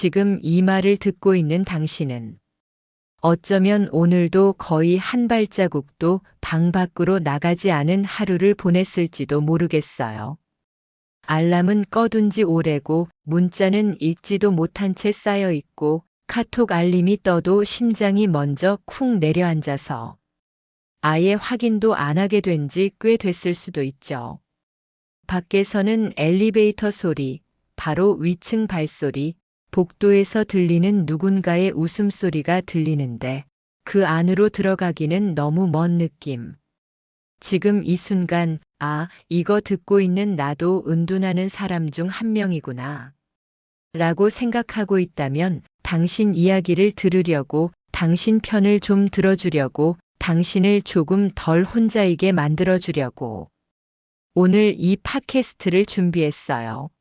지금 이 말을 듣고 있는 당신은 어쩌면 오늘도 거의 한 발자국도 방 밖으로 나가지 않은 하루를 보냈을지도 모르겠어요. 알람은 꺼둔 지 오래고 문자는 읽지도 못한 채 쌓여 있고 카톡 알림이 떠도 심장이 먼저 쿵 내려앉아서 아예 확인도 안 하게 된 지 꽤 됐을 수도 있죠. 밖에서는 엘리베이터 소리, 바로 위층 발소리, 복도에서 들리는 누군가의 웃음소리가 들리는데 그 안으로 들어가기는 너무 먼 느낌. 지금 이 순간, 아, 이거 듣고 있는 나도 은둔하는 사람 중 한 명이구나. 라고 생각하고 있다면 당신 이야기를 들으려고, 당신 편을 좀 들어주려고, 당신을 조금 덜 혼자이게 만들어주려고 오늘 이 팟캐스트를 준비했어요.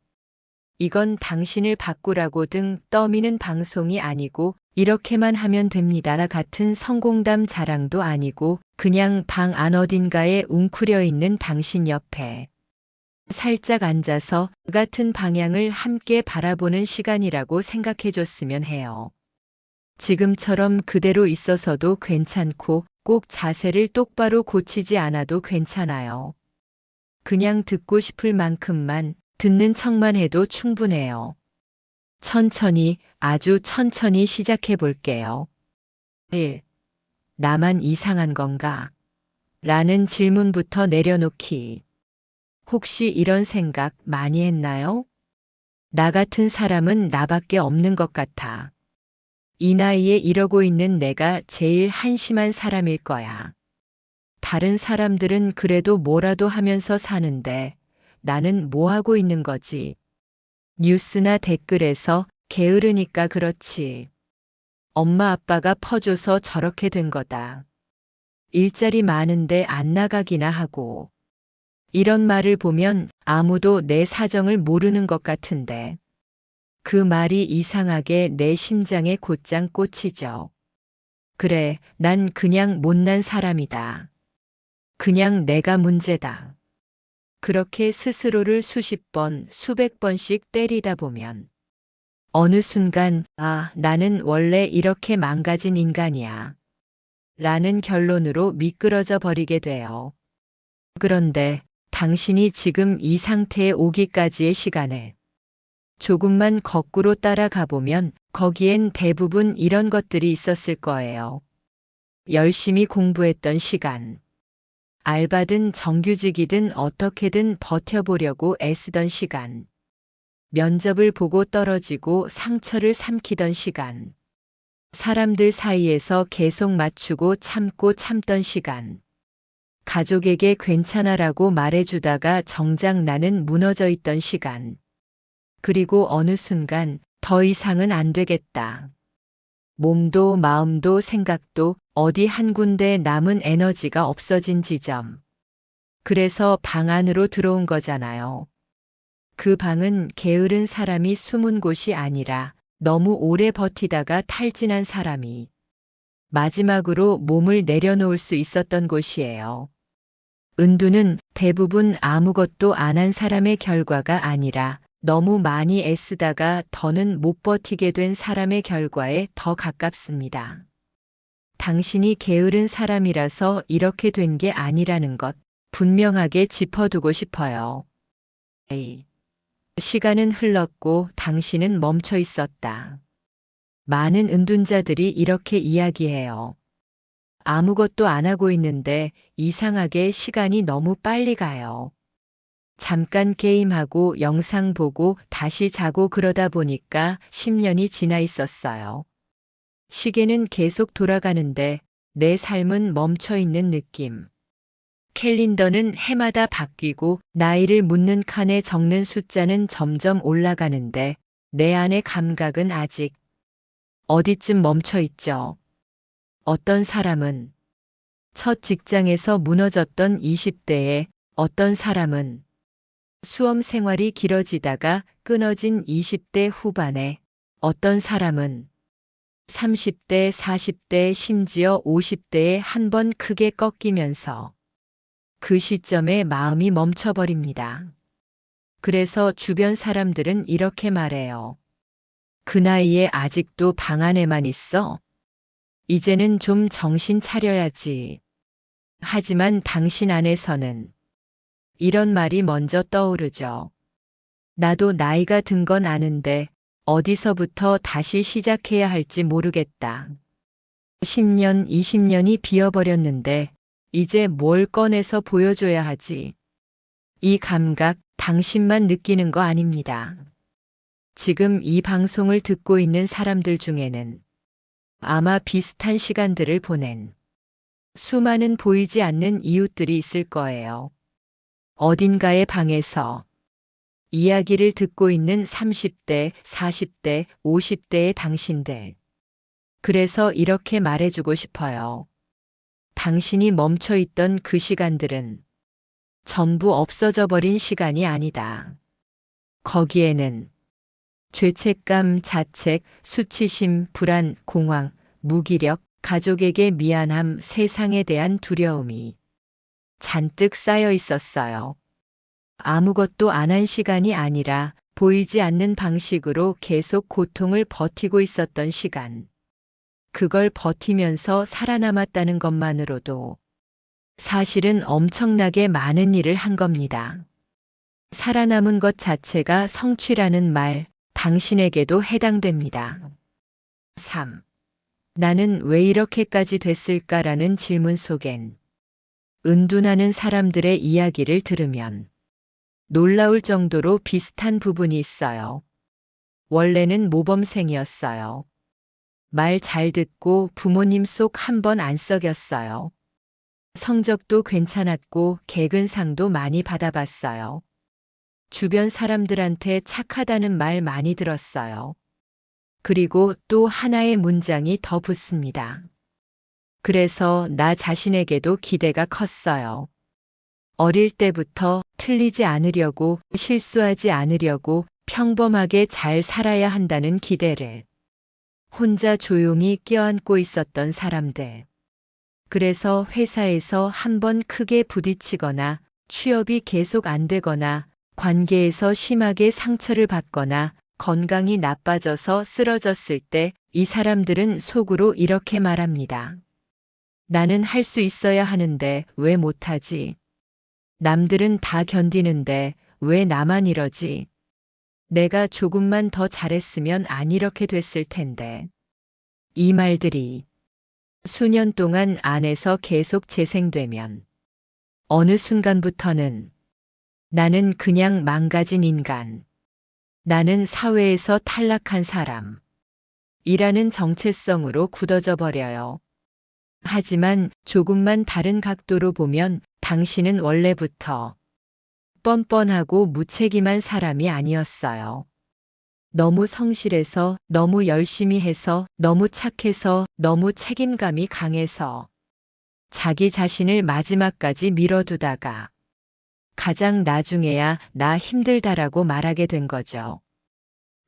이건 당신을 바꾸라고 등 떠미는 방송이 아니고 이렇게만 하면 됩니다 같은 성공담 자랑도 아니고 그냥 방 안 어딘가에 웅크려 있는 당신 옆에 살짝 앉아서 같은 방향을 함께 바라보는 시간이라고 생각해 줬으면 해요. 지금처럼 그대로 있어서도 괜찮고 꼭 자세를 똑바로 고치지 않아도 괜찮아요. 그냥 듣고 싶을 만큼만 듣는 척만 해도 충분해요. 천천히, 아주 천천히 시작해 볼게요. 1. 나만 이상한 건가? 라는 질문부터 내려놓기. 혹시 이런 생각 많이 했나요? 나 같은 사람은 나밖에 없는 것 같아. 이 나이에 이러고 있는 내가 제일 한심한 사람일 거야. 다른 사람들은 그래도 뭐라도 하면서 사는데 나는 뭐 하고 있는 거지? 뉴스나 댓글에서 게으르니까 그렇지. 엄마 아빠가 퍼줘서 저렇게 된 거다. 일자리 많은데 안 나가기나 하고. 이런 말을 보면 아무도 내 사정을 모르는 것 같은데. 그 말이 이상하게 내 심장에 곧장 꽂히죠. 그래, 난 그냥 못난 사람이다. 그냥 내가 문제다. 그렇게 스스로를 수십 번, 수백 번씩 때리다 보면 어느 순간, 아, 나는 원래 이렇게 망가진 인간이야. 라는 결론으로 미끄러져 버리게 돼요. 그런데 당신이 지금 이 상태에 오기까지의 시간을 조금만 거꾸로 따라가 보면 거기엔 대부분 이런 것들이 있었을 거예요. 열심히 공부했던 시간. 알바든 정규직이든 어떻게든 버텨보려고 애쓰던 시간. 면접을 보고 떨어지고 상처를 삼키던 시간. 사람들 사이에서 계속 맞추고 참고 참던 시간. 가족에게 괜찮아라고 말해주다가 정작 나는 무너져 있던 시간. 그리고 어느 순간 더 이상은 안 되겠다. 몸도 마음도 생각도 어디 한 군데 남은 에너지가 없어진 지점. 그래서 방 안으로 들어온 거잖아요. 그 방은 게으른 사람이 숨은 곳이 아니라 너무 오래 버티다가 탈진한 사람이 마지막으로 몸을 내려놓을 수 있었던 곳이에요. 은둔은 대부분 아무것도 안 한 사람의 결과가 아니라 너무 많이 애쓰다가 더는 못 버티게 된 사람의 결과에 더 가깝습니다. 당신이 게으른 사람이라서 이렇게 된 게 아니라는 것 분명하게 짚어두고 싶어요. 시간은 흘렀고 당신은 멈춰 있었다. 많은 은둔자들이 이렇게 이야기해요. 아무것도 안 하고 있는데 이상하게 시간이 너무 빨리 가요. 잠깐 게임하고 영상 보고 다시 자고 그러다 보니까 10년이 지나 있었어요. 시계는 계속 돌아가는데 내 삶은 멈춰 있는 느낌. 캘린더는 해마다 바뀌고 나이를 묻는 칸에 적는 숫자는 점점 올라가는데 내 안의 감각은 아직 어디쯤 멈춰 있죠. 어떤 사람은 첫 직장에서 무너졌던 20대에, 어떤 사람은 수험 생활이 길어지다가 끊어진 20대 후반에, 어떤 사람은 30대, 40대, 심지어 50대에 한 번 크게 꺾이면서 그 시점에 마음이 멈춰버립니다. 그래서 주변 사람들은 이렇게 말해요. 그 나이에 아직도 방 안에만 있어? 이제는 좀 정신 차려야지. 하지만 당신 안에서는 이런 말이 먼저 떠오르죠. 나도 나이가 든 건 아는데 어디서부터 다시 시작해야 할지 모르겠다. 10년, 20년이 비어버렸는데 이제 뭘 꺼내서 보여줘야 하지? 이 감각 당신만 느끼는 거 아닙니다. 지금 이 방송을 듣고 있는 사람들 중에는 아마 비슷한 시간들을 보낸 수많은 보이지 않는 이웃들이 있을 거예요. 어딘가의 방에서 이야기를 듣고 있는 30대, 40대, 50대의 당신들. 그래서 이렇게 말해주고 싶어요. 당신이 멈춰 있던 그 시간들은 전부 없어져 버린 시간이 아니다. 거기에는 죄책감, 자책, 수치심, 불안, 공황, 무기력, 가족에게 미안함, 세상에 대한 두려움이 잔뜩 쌓여 있었어요. 아무것도 안 한 시간이 아니라 보이지 않는 방식으로 계속 고통을 버티고 있었던 시간. 그걸 버티면서 살아남았다는 것만으로도 사실은 엄청나게 많은 일을 한 겁니다. 살아남은 것 자체가 성취라는 말, 당신에게도 해당됩니다. 3. 나는 왜 이렇게까지 됐을까라는 질문 속엔 은둔하는 사람들의 이야기를 들으면 놀라울 정도로 비슷한 부분이 있어요. 원래는 모범생이었어요. 말 잘 듣고 부모님 속 한 번 안 썩였어요. 성적도 괜찮았고 개근상도 많이 받아봤어요. 주변 사람들한테 착하다는 말 많이 들었어요. 그리고 또 하나의 문장이 더 붙습니다. 그래서 나 자신에게도 기대가 컸어요. 어릴 때부터 틀리지 않으려고, 실수하지 않으려고 평범하게 잘 살아야 한다는 기대를 혼자 조용히 껴안고 있었던 사람들. 그래서 회사에서 한번 크게 부딪히거나 취업이 계속 안 되거나 관계에서 심하게 상처를 받거나 건강이 나빠져서 쓰러졌을 때 이 사람들은 속으로 이렇게 말합니다. 나는 할 수 있어야 하는데 왜 못하지? 남들은 다 견디는데 왜 나만 이러지? 내가 조금만 더 잘했으면 안 이렇게 됐을 텐데. 이 말들이 수년 동안 안에서 계속 재생되면 어느 순간부터는 나는 그냥 망가진 인간, 나는 사회에서 탈락한 사람, 이라는 정체성으로 굳어져 버려요. 하지만 조금만 다른 각도로 보면 당신은 원래부터 뻔뻔하고 무책임한 사람이 아니었어요. 너무 성실해서, 너무 열심히 해서, 너무 착해서, 너무 책임감이 강해서 자기 자신을 마지막까지 밀어두다가 가장 나중에야 나 힘들다라고 말하게 된 거죠.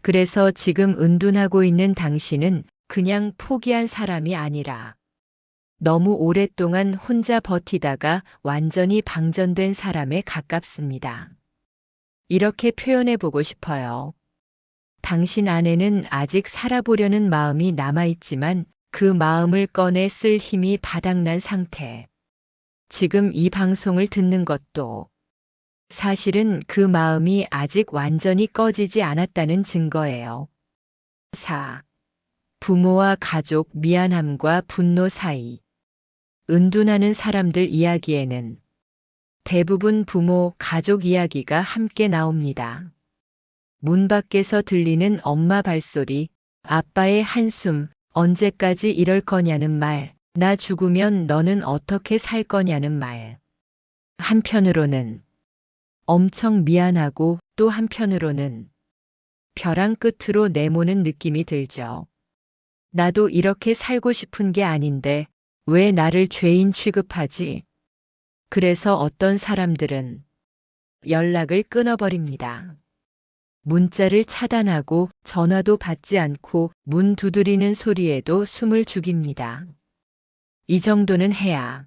그래서 지금 은둔하고 있는 당신은 그냥 포기한 사람이 아니라 너무 오랫동안 혼자 버티다가 완전히 방전된 사람에 가깝습니다. 이렇게 표현해 보고 싶어요. 당신 안에는 아직 살아보려는 마음이 남아있지만 그 마음을 꺼내 쓸 힘이 바닥난 상태. 지금 이 방송을 듣는 것도 사실은 그 마음이 아직 완전히 꺼지지 않았다는 증거예요. 4. 부모와 가족 미안함과 분노 사이. 은둔하는 사람들 이야기에는 대부분 부모, 가족 이야기가 함께 나옵니다. 문 밖에서 들리는 엄마 발소리, 아빠의 한숨, 언제까지 이럴 거냐는 말, 나 죽으면 너는 어떻게 살 거냐는 말. 한편으로는 엄청 미안하고 또 한편으로는 벼랑 끝으로 내모는 느낌이 들죠. 나도 이렇게 살고 싶은 게 아닌데 왜 나를 죄인 취급하지? 그래서 어떤 사람들은 연락을 끊어버립니다. 문자를 차단하고 전화도 받지 않고 문 두드리는 소리에도 숨을 죽입니다. 이 정도는 해야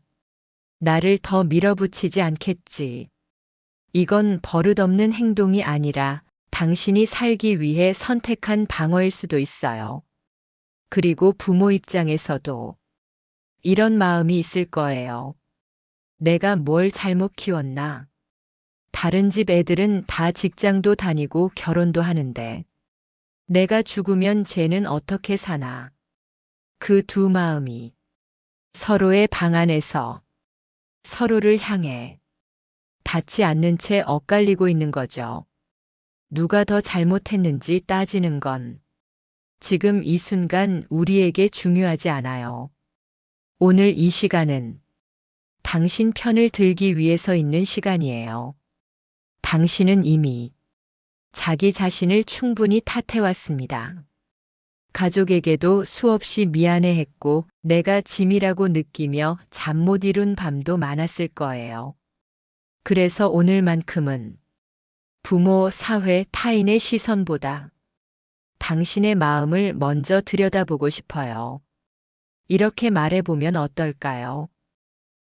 나를 더 밀어붙이지 않겠지. 이건 버릇없는 행동이 아니라 당신이 살기 위해 선택한 방어일 수도 있어요. 그리고 부모 입장에서도 이런 마음이 있을 거예요. 내가 뭘 잘못 키웠나? 다른 집 애들은 다 직장도 다니고 결혼도 하는데 내가 죽으면 쟤는 어떻게 사나? 그 두 마음이 서로의 방 안에서 서로를 향해 닿지 않는 채 엇갈리고 있는 거죠. 누가 더 잘못했는지 따지는 건 지금 이 순간 우리에게 중요하지 않아요. 오늘 이 시간은 당신 편을 들기 위해서 있는 시간이에요. 당신은 이미 자기 자신을 충분히 탓해왔습니다. 가족에게도 수없이 미안해했고 내가 짐이라고 느끼며 잠 못 이룬 밤도 많았을 거예요. 그래서 오늘만큼은 부모, 사회, 타인의 시선보다 당신의 마음을 먼저 들여다보고 싶어요. 이렇게 말해보면 어떨까요?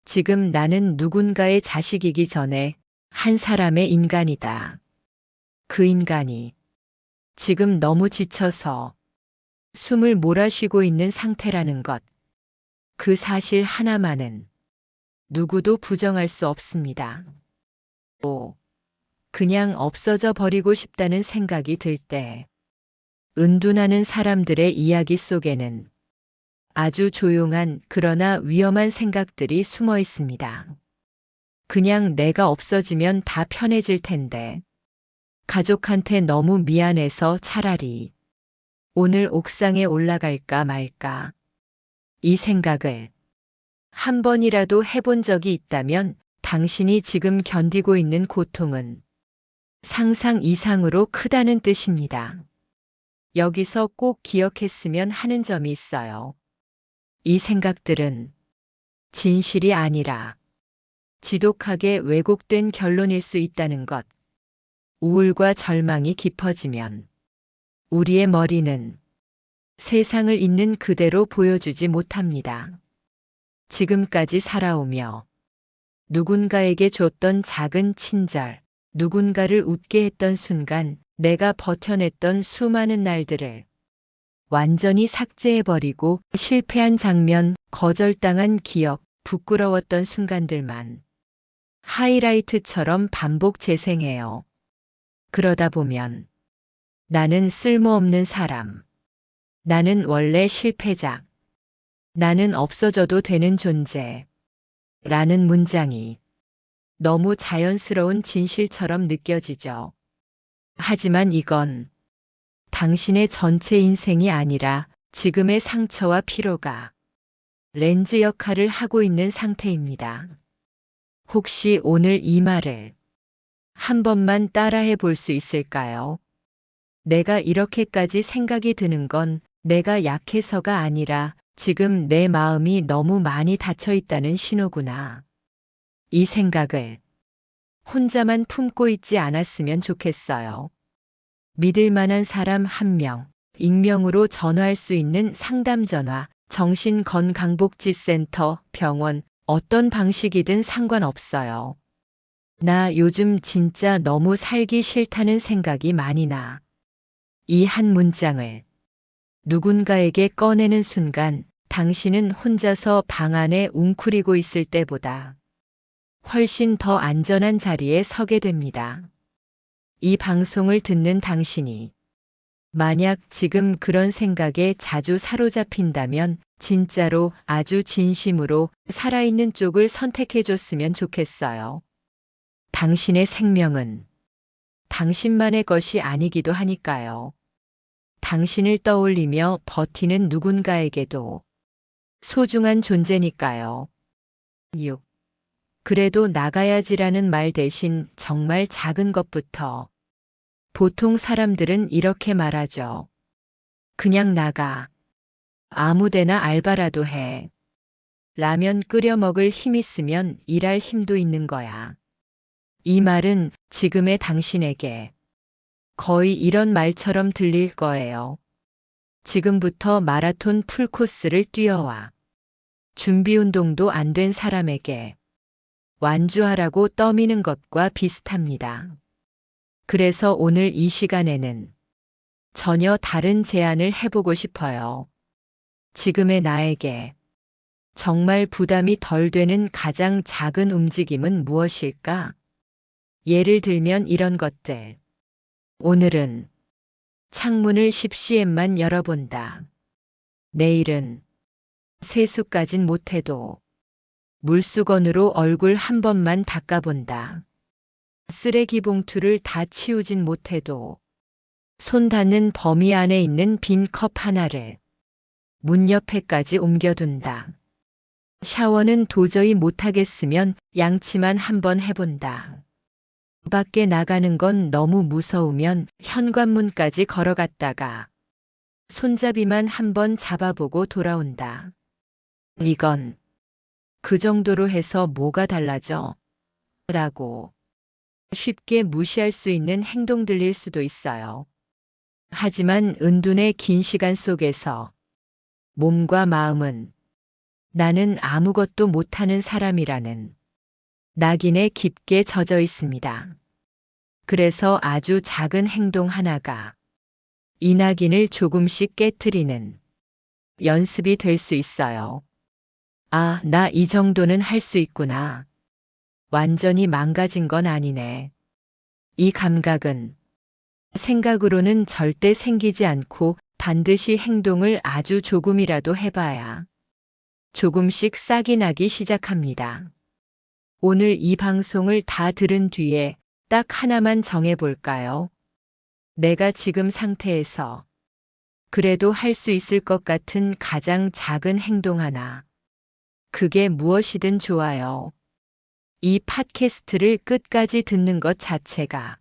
지금 나는 누군가의 자식이기 전에 한 사람의 인간이다. 그 인간이 지금 너무 지쳐서 숨을 몰아쉬고 있는 상태라는 것. 그 사실 하나만은 누구도 부정할 수 없습니다. 그냥 없어져 버리고 싶다는 생각이 들 때 은둔하는 사람들의 이야기 속에는 아주 조용한 그러나 위험한 생각들이 숨어 있습니다. 그냥 내가 없어지면 다 편해질 텐데 가족한테 너무 미안해서 차라리 오늘 옥상에 올라갈까 말까. 이 생각을 한 번이라도 해본 적이 있다면 당신이 지금 견디고 있는 고통은 상상 이상으로 크다는 뜻입니다. 여기서 꼭 기억했으면 하는 점이 있어요. 이 생각들은 진실이 아니라 지독하게 왜곡된 결론일 수 있다는 것. 우울과 절망이 깊어지면 우리의 머리는 세상을 있는 그대로 보여주지 못합니다. 지금까지 살아오며 누군가에게 줬던 작은 친절, 누군가를 웃게 했던 순간, 내가 버텨냈던 수많은 날들을 완전히 삭제해버리고 실패한 장면, 거절당한 기억, 부끄러웠던 순간들만 하이라이트처럼 반복 재생해요. 그러다 보면 나는 쓸모없는 사람, 나는 원래 실패자, 나는 없어져도 되는 존재 라는 문장이 너무 자연스러운 진실처럼 느껴지죠. 하지만 이건 당신의 전체 인생이 아니라 지금의 상처와 피로가 렌즈 역할을 하고 있는 상태입니다. 혹시 오늘 이 말을 한 번만 따라해 볼 수 있을까요? 내가 이렇게까지 생각이 드는 건 내가 약해서가 아니라 지금 내 마음이 너무 많이 닫혀 있다는 신호구나. 이 생각을 혼자만 품고 있지 않았으면 좋겠어요. 믿을 만한 사람 한 명, 익명으로 전화할 수 있는 상담 전화, 정신건강복지센터, 병원, 어떤 방식이든 상관없어요. 나 요즘 진짜 너무 살기 싫다는 생각이 많이 나. 이 한 문장을 누군가에게 꺼내는 순간 당신은 혼자서 방 안에 웅크리고 있을 때보다 훨씬 더 안전한 자리에 서게 됩니다. 이 방송을 듣는 당신이 만약 지금 그런 생각에 자주 사로잡힌다면 진짜로 아주 진심으로 살아있는 쪽을 선택해줬으면 좋겠어요. 당신의 생명은 당신만의 것이 아니기도 하니까요. 당신을 떠올리며 버티는 누군가에게도 소중한 존재니까요. 6. 그래도 나가야지라는 말 대신 정말 작은 것부터. 보통 사람들은 이렇게 말하죠. 그냥 나가. 아무데나 알바라도 해. 라면 끓여 먹을 힘 있으면 일할 힘도 있는 거야. 이 말은 지금의 당신에게 거의 이런 말처럼 들릴 거예요. 지금부터 마라톤 풀코스를 뛰어와. 준비 운동도 안 된 사람에게 완주하라고 떠미는 것과 비슷합니다. 그래서 오늘 이 시간에는 전혀 다른 제안을 해보고 싶어요. 지금의 나에게 정말 부담이 덜 되는 가장 작은 움직임은 무엇일까? 예를 들면 이런 것들. 오늘은 창문을 10cm만 열어본다. 내일은 세수까진 못해도 물수건으로 얼굴 한 번만 닦아본다. 쓰레기 봉투를 다 치우진 못해도 손 닿는 범위 안에 있는 빈 컵 하나를 문 옆에까지 옮겨둔다. 샤워는 도저히 못하겠으면 양치만 한번 해본다. 밖에 나가는 건 너무 무서우면 현관문까지 걸어갔다가 손잡이만 한번 잡아보고 돌아온다. 이건 그 정도로 해서 뭐가 달라져? 라고 쉽게 무시할 수 있는 행동들일 수도 있어요. 하지만 은둔의 긴 시간 속에서 몸과 마음은 나는 아무것도 못하는 사람이라는 낙인에 깊게 젖어 있습니다. 그래서 아주 작은 행동 하나가 이 낙인을 조금씩 깨트리는 연습이 될 수 있어요. 아, 나 이 정도는 할 수 있구나. 완전히 망가진 건 아니네. 이 감각은 생각으로는 절대 생기지 않고 반드시 행동을 아주 조금이라도 해봐야 조금씩 싹이 나기 시작합니다. 오늘 이 방송을 다 들은 뒤에 딱 하나만 정해볼까요? 내가 지금 상태에서 그래도 할 수 있을 것 같은 가장 작은 행동 하나. 그게 무엇이든 좋아요. 이 팟캐스트를 끝까지 듣는 것 자체가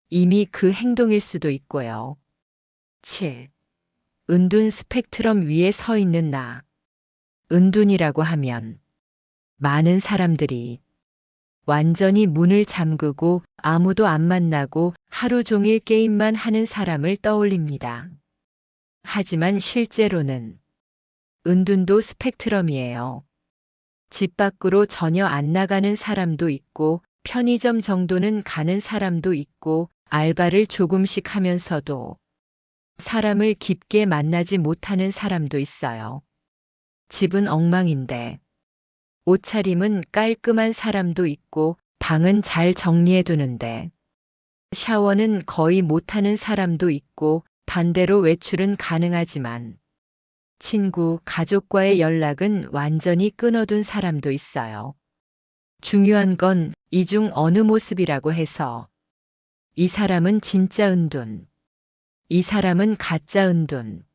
이미 그 행동일 수도 있고요. 7. 은둔 스펙트럼 위에 서 있는 나. 은둔이라고 하면 많은 사람들이 완전히 문을 잠그고 아무도 안 만나고 하루 종일 게임만 하는 사람을 떠올립니다. 하지만 실제로는 은둔도 스펙트럼이에요. 집 밖으로 전혀 안 나가는 사람도 있고 편의점 정도는 가는 사람도 있고 알바를 조금씩 하면서도 사람을 깊게 만나지 못하는 사람도 있어요. 집은 엉망인데 옷차림은 깔끔한 사람도 있고 방은 잘 정리해두는데 샤워는 거의 못하는 사람도 있고 반대로 외출은 가능하지만 친구, 가족과의 연락은 완전히 끊어둔 사람도 있어요. 중요한 건 이 중 어느 모습이라고 해서 이 사람은 진짜 은둔, 이 사람은 가짜 은둔,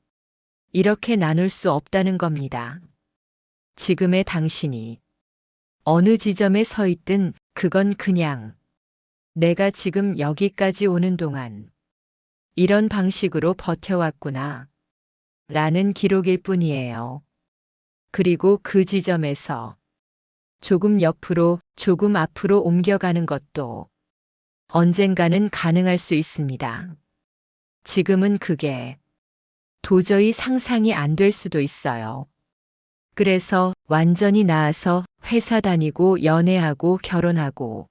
이렇게 나눌 수 없다는 겁니다. 지금의 당신이 어느 지점에 서 있든 그건 그냥 내가 지금 여기까지 오는 동안 이런 방식으로 버텨왔구나 라는 기록일 뿐이에요. 그리고 그 지점에서 조금 옆으로 조금 앞으로 옮겨가는 것도 언젠가는 가능할 수 있습니다. 지금은 그게 도저히 상상이 안 될 수도 있어요. 그래서 완전히 나아서 회사 다니고 연애하고 결혼하고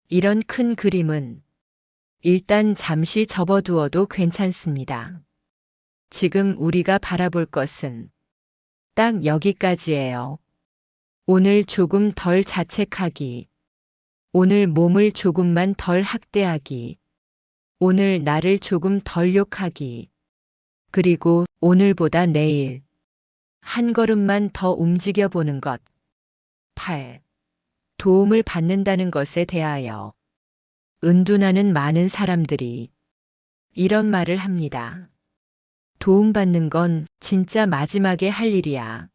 이런 큰 그림은 일단 잠시 접어두어도 괜찮습니다. 지금 우리가 바라볼 것은 딱 여기까지예요. 오늘 조금 덜 자책하기. 오늘 몸을 조금만 덜 학대하기. 오늘 나를 조금 덜 욕하기. 그리고 오늘보다 내일 한 걸음만 더 움직여 보는 것. 8. 도움을 받는다는 것에 대하여 은둔하는 많은 사람들이 이런 말을 합니다. 도움받는 건 진짜 마지막에 할 일이야.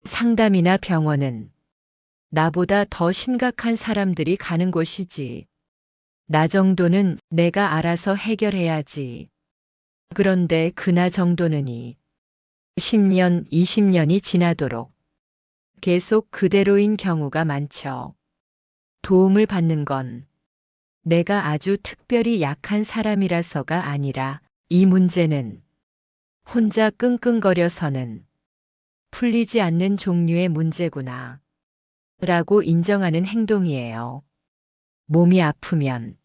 상담이나 병원은 나보다 더 심각한 사람들이 가는 곳이지. 나 정도는 내가 알아서 해결해야지. 그런데 그 나 정도는이 10년, 20년이 지나도록 계속 그대로인 경우가 많죠. 도움을 받는 건 내가 아주 특별히 약한 사람이라서가 아니라 이 문제는 혼자 끙끙거려서는 풀리지 않는 종류의 문제구나 라고 인정하는 행동이에요. 몸이 아프면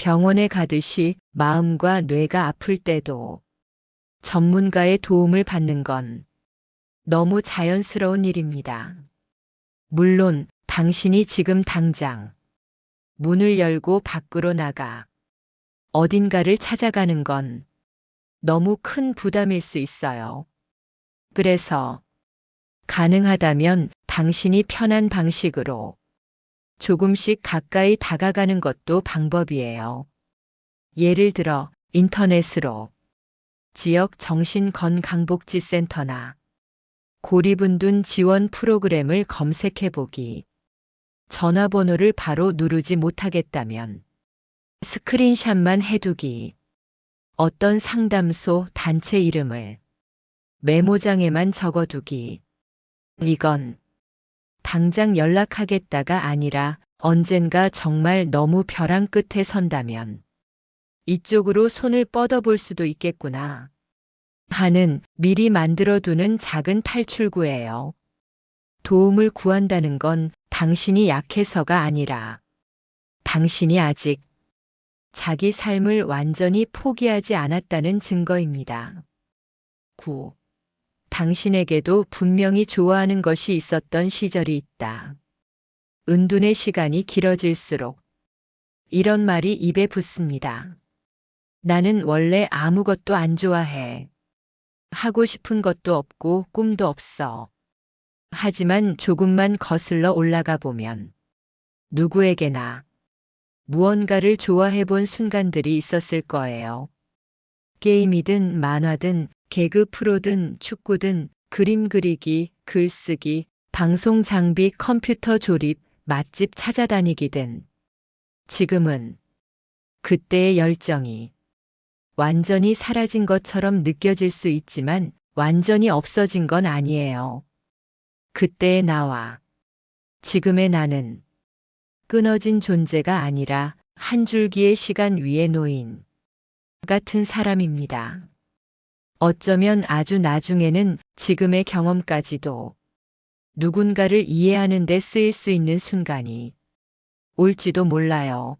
병원에 가듯이 마음과 뇌가 아플 때도 전문가의 도움을 받는 건 너무 자연스러운 일입니다. 물론 당신이 지금 당장 문을 열고 밖으로 나가 어딘가를 찾아가는 건 너무 큰 부담일 수 있어요. 그래서 가능하다면 당신이 편한 방식으로 조금씩 가까이 다가가는 것도 방법이에요. 예를 들어 인터넷으로 지역 정신건강복지센터나 고리분둔 지원 프로그램을 검색해보기. 전화번호를 바로 누르지 못하겠다면 스크린샷만 해두기. 어떤 상담소 단체 이름을 메모장에만 적어두기. 이건 당장 연락하겠다가 아니라 언젠가 정말 너무 벼랑 끝에 선다면 이쪽으로 손을 뻗어볼 수도 있겠구나 하는 미리 만들어두는 작은 탈출구예요. 도움을 구한다는 건 당신이 약해서가 아니라 당신이 아직 자기 삶을 완전히 포기하지 않았다는 증거입니다. 9. 당신에게도 분명히 좋아하는 것이 있었던 시절이 있다. 은둔의 시간이 길어질수록 이런 말이 입에 붙습니다. 나는 원래 아무것도 안 좋아해. 하고 싶은 것도 없고 꿈도 없어. 하지만 조금만 거슬러 올라가 보면 누구에게나 무언가를 좋아해 본 순간들이 있었을 거예요. 게임이든 만화든 개그 프로든 축구든 그림 그리기, 글쓰기, 방송 장비, 컴퓨터 조립, 맛집 찾아다니기든 지금은 그때의 열정이 완전히 사라진 것처럼 느껴질 수 있지만 완전히 없어진 건 아니에요. 그때의 나와 지금의 나는 끊어진 존재가 아니라 한 줄기의 시간 위에 놓인 같은 사람입니다. 어쩌면 아주 나중에는 지금의 경험까지도 누군가를 이해하는 데 쓰일 수 있는 순간이 올지도 몰라요.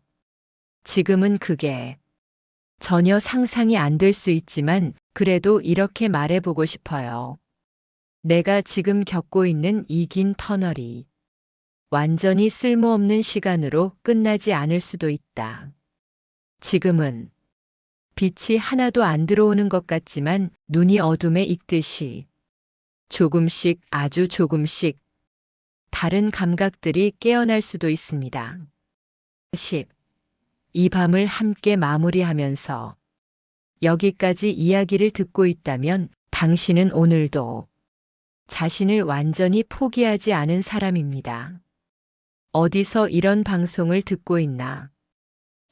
지금은 그게 전혀 상상이 안 될 수 있지만 그래도 이렇게 말해보고 싶어요. 내가 지금 겪고 있는 이 긴 터널이 완전히 쓸모없는 시간으로 끝나지 않을 수도 있다. 지금은 빛이 하나도 안 들어오는 것 같지만 눈이 어둠에 익듯이 조금씩 아주 조금씩 다른 감각들이 깨어날 수도 있습니다. 10. 이 밤을 함께 마무리하면서 여기까지 이야기를 듣고 있다면 당신은 오늘도 자신을 완전히 포기하지 않은 사람입니다. 어디서 이런 방송을 듣고 있나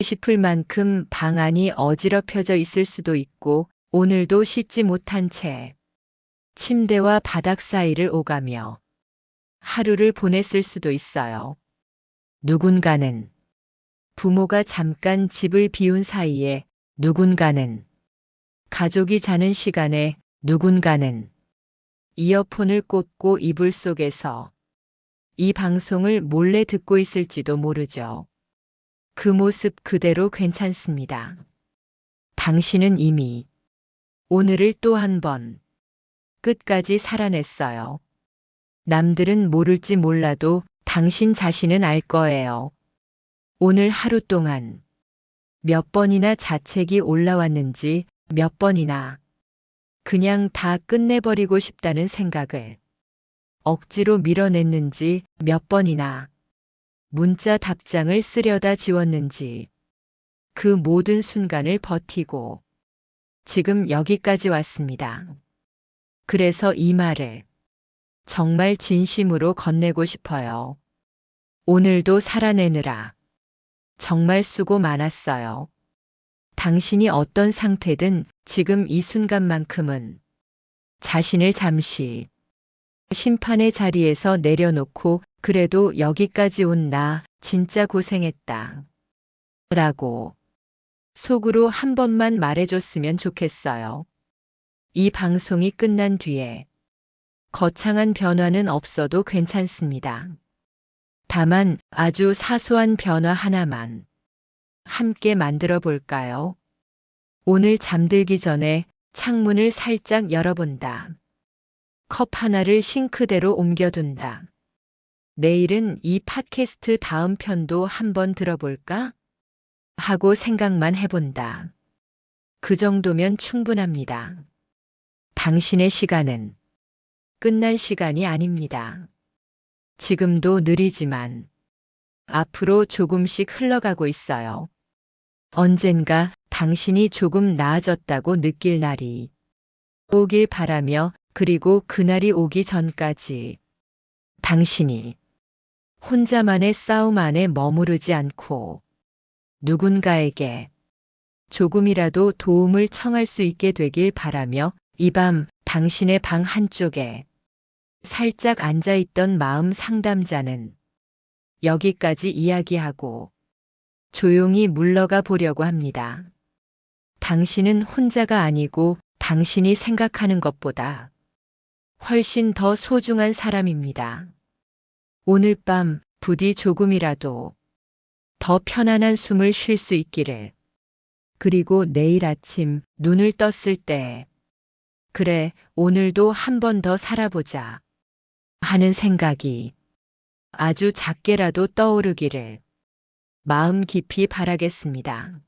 싶을 만큼 방 안이 어지럽혀져 있을 수도 있고 오늘도 씻지 못한 채 침대와 바닥 사이를 오가며 하루를 보냈을 수도 있어요. 누군가는 부모가 잠깐 집을 비운 사이에, 누군가는 가족이 자는 시간에, 누군가는 이어폰을 꽂고 이불 속에서 이 방송을 몰래 듣고 있을지도 모르죠. 그 모습 그대로 괜찮습니다. 당신은 이미 오늘을 또 한 번 끝까지 살아냈어요. 남들은 모를지 몰라도 당신 자신은 알 거예요. 오늘 하루 동안 몇 번이나 자책이 올라왔는지, 몇 번이나 그냥 다 끝내버리고 싶다는 생각을 억지로 밀어냈는지, 몇 번이나 문자 답장을 쓰려다 지웠는지, 그 모든 순간을 버티고 지금 여기까지 왔습니다. 그래서 이 말을 정말 진심으로 건네고 싶어요. 오늘도 살아내느라 정말 수고 많았어요. 당신이 어떤 상태든 지금 이 순간만큼은 자신을 잠시 심판의 자리에서 내려놓고 그래도 여기까지 온 나 진짜 고생했다. 라고 속으로 한 번만 말해줬으면 좋겠어요. 이 방송이 끝난 뒤에 거창한 변화는 없어도 괜찮습니다. 다만 아주 사소한 변화 하나만 함께 만들어 볼까요? 오늘 잠들기 전에 창문을 살짝 열어본다. 컵 하나를 싱크대로 옮겨둔다. 내일은 이 팟캐스트 다음 편도 한번 들어볼까? 하고 생각만 해본다. 그 정도면 충분합니다. 당신의 시간은 끝난 시간이 아닙니다. 지금도 느리지만 앞으로 조금씩 흘러가고 있어요. 언젠가 당신이 조금 나아졌다고 느낄 날이 오길 바라며, 그리고 그날이 오기 전까지 당신이 혼자만의 싸움 안에 머무르지 않고 누군가에게 조금이라도 도움을 청할 수 있게 되길 바라며, 이 밤 당신의 방 한쪽에 살짝 앉아있던 마음 상담자는 여기까지 이야기하고 조용히 물러가 보려고 합니다. 당신은 혼자가 아니고 당신이 생각하는 것보다 훨씬 더 소중한 사람입니다. 오늘 밤 부디 조금이라도 더 편안한 숨을 쉴 수 있기를. 그리고 내일 아침 눈을 떴을 때, 그래, 오늘도 한 번 더 살아보자 하는 생각이 아주 작게라도 떠오르기를 마음 깊이 바라겠습니다.